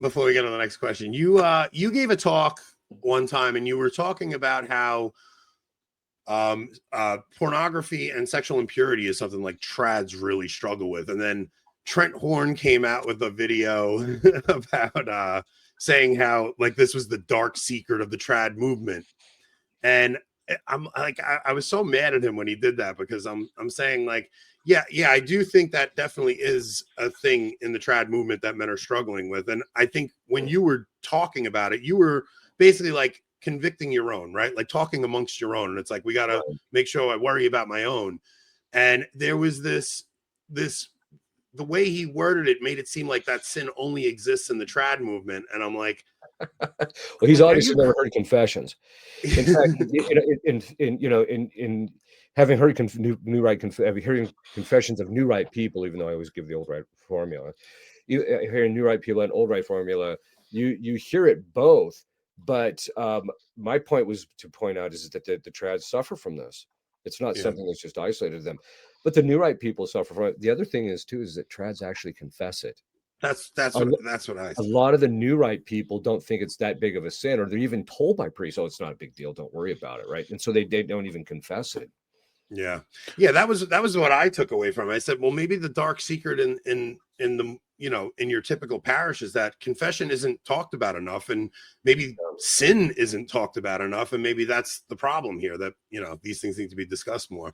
before we get to the next question, you gave a talk one time and you were talking about how pornography and sexual impurity is something like trads really struggle with. And then Trent Horn came out with a video about saying how like this was the dark secret of the trad movement. And I'm like, I was so mad at him when he did that because I'm saying like, yeah, I do think that definitely is a thing in the trad movement that men are struggling with. And I think when you were talking about it, you were basically like convicting your own, right? Like talking amongst your own. And it's like, we got to make sure I worry about my own. And there was this, the way he worded it made it seem like that sin only exists in the trad movement. And I'm like, Well, he's obviously never heard confessions. In fact, in having heard new right, hearing confessions of new right people, even though I always give the old right formula, hearing new right people and old right formula, you hear it both. But my point was to point out is that the trads suffer from this. It's not something that's just isolated to them, but the new right people suffer from it. The other thing is too is that trads actually confess it. That's what I A lot of the new right people don't think it's that big of a sin, or they're even told by priests, "Oh, it's not a big deal. Don't worry about it." Right, and so they don't even confess it. Yeah, that was what I took away from it. I said, well, maybe the dark secret in the in your typical parish is that confession isn't talked about enough, and maybe sin isn't talked about enough, and maybe that's the problem here. That these things need to be discussed more.